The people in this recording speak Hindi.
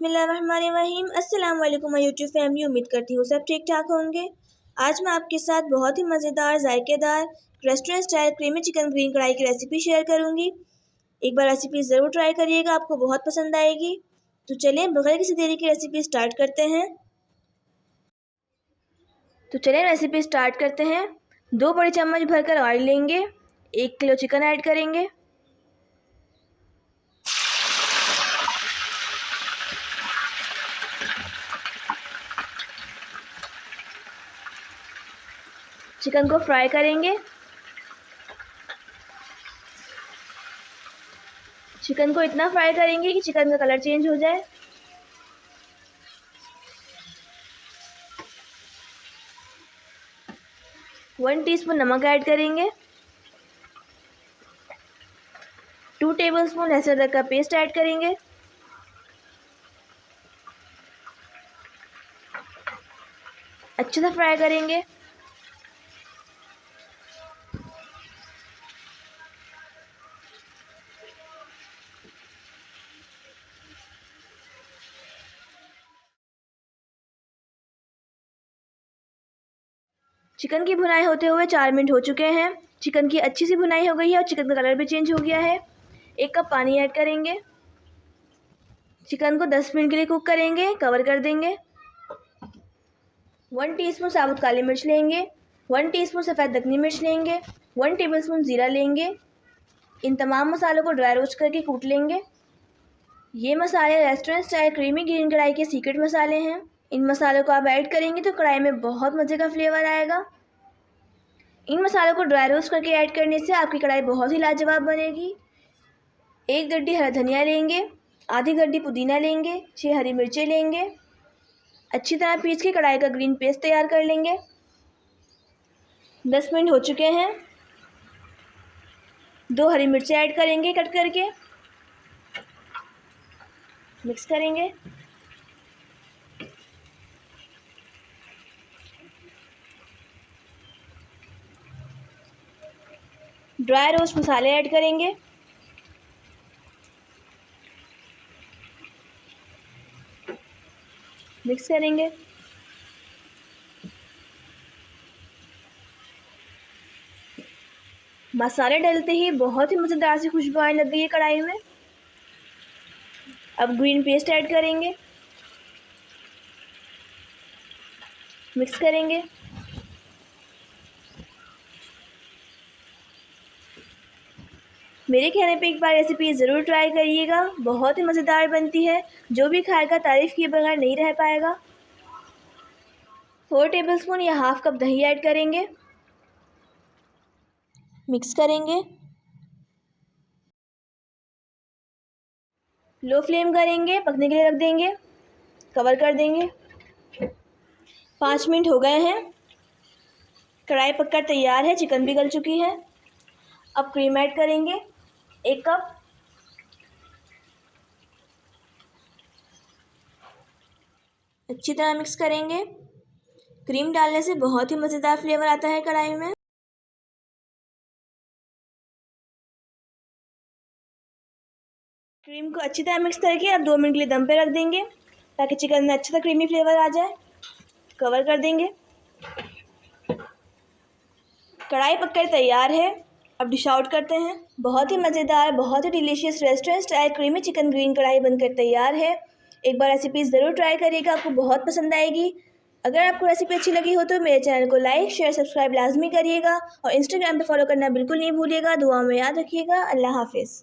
बिस्मिल्लाहिर्रहमानिर्रहीम। अस्सलाम वालेकुम माय यूट्यूब फैमिली। उम्मीद करती हूँ सब ठीक ठाक होंगे। आज मैं आपके साथ बहुत ही मज़ेदार जायकेदार restaurant style creamy chicken green kadhai की रेसिपी शेयर करूँगी। एक बार रेसिपी ज़रूर ट्राई करिएगा, आपको बहुत पसंद आएगी। तो चलें बगैर किसी देरी की रेसिपी स्टार्ट करते हैं। 2 बड़े चम्मच भरकर ऑयल लेंगे। 1 किलो चिकन ऐड करेंगे। चिकन को फ्राई करेंगे। चिकन को इतना फ्राई करेंगे कि चिकन का कलर चेंज हो जाए। वन टीस्पून नमक ऐड करेंगे। 2 टेबलस्पून लहसुन अदरक का पेस्ट ऐड करेंगे। अच्छे से फ्राई करेंगे। चिकन की भुनाई होते हुए 4 मिनट हो चुके हैं। चिकन की अच्छी सी भुनाई हो गई है और चिकन का कलर भी चेंज हो गया है। 1 कप पानी ऐड करेंगे। चिकन को 10 मिनट के लिए कुक करेंगे, कवर कर देंगे। 1 टीस्पून साबुत काली मिर्च लेंगे। 1 टीस्पून सफ़ेद दखनी मिर्च लेंगे। 1 टेबलस्पून ज़ीरा लेंगे। इन तमाम मसालों को ड्राई रोस्ट करके कूट लेंगे। ये मसाले रेस्टोरेंट स्टाइल क्रीमी ग्रीन कढ़ाई के सीक्रेट मसाले हैं। इन मसालों को आप ऐड करेंगे तो कढ़ाई में बहुत मज़े का फ्लेवर आएगा। इन मसालों को ड्राई रोस्ट करके ऐड करने से आपकी कढ़ाई बहुत ही लाजवाब बनेगी। 1 गड्डी हरा धनिया लेंगे। आधी गड्डी पुदीना लेंगे। 6 हरी मिर्चें लेंगे। अच्छी तरह पीस के कढ़ाई का ग्रीन पेस्ट तैयार कर लेंगे। 10 मिनट हो चुके हैं। 2 हरी मिर्चें ऐड करेंगे कट करके। मिक्स करेंगे। ड्राई रोस्ट मसाले ऐड करेंगे। मिक्स करेंगे। मसाले डलते ही बहुत ही मज़ेदार सी खुशबू आने लग गई है कढ़ाई में। अब ग्रीन पेस्ट ऐड करेंगे। मिक्स करेंगे। मेरे कहने पे एक बार रेसिपी ज़रूर ट्राई करिएगा, बहुत ही मज़ेदार बनती है। जो भी खाएगा तारीफ़ किए बगैर नहीं रह पाएगा। 4 टेबलस्पून या हाफ़ कप दही ऐड करेंगे। मिक्स करेंगे। लो फ्लेम करेंगे, पकने के लिए रख देंगे, कवर कर देंगे। 5 मिनट हो गए हैं। कढ़ाई पककर तैयार है, चिकन भी गल चुकी है। अब क्रीम ऐड करेंगे 1 कप। अच्छी तरह मिक्स करेंगे। क्रीम डालने से बहुत ही मज़ेदार फ्लेवर आता है कढ़ाई में। क्रीम को अच्छी तरह मिक्स करके अब 2 मिनट के लिए दम पे रख देंगे ताकि चिकन में अच्छा सा क्रीमी फ्लेवर आ जाए। कवर कर देंगे। कढ़ाई पककर तैयार है। अब डिश आउट करते हैं। बहुत ही मज़ेदार, बहुत ही delicious restaurant style creamy chicken green kadhai बनकर तैयार है। एक बार रेसिपी ज़रूर ट्राई करिएगा, आपको बहुत पसंद आएगी। अगर आपको रेसिपी अच्छी लगी हो तो मेरे चैनल को लाइक शेयर सब्सक्राइब लाजमी करिएगा और इंस्टाग्राम पे फॉलो करना बिल्कुल नहीं भूलिएगा। दुआ में याद रखिएगा। अल्लाह हाफिज़।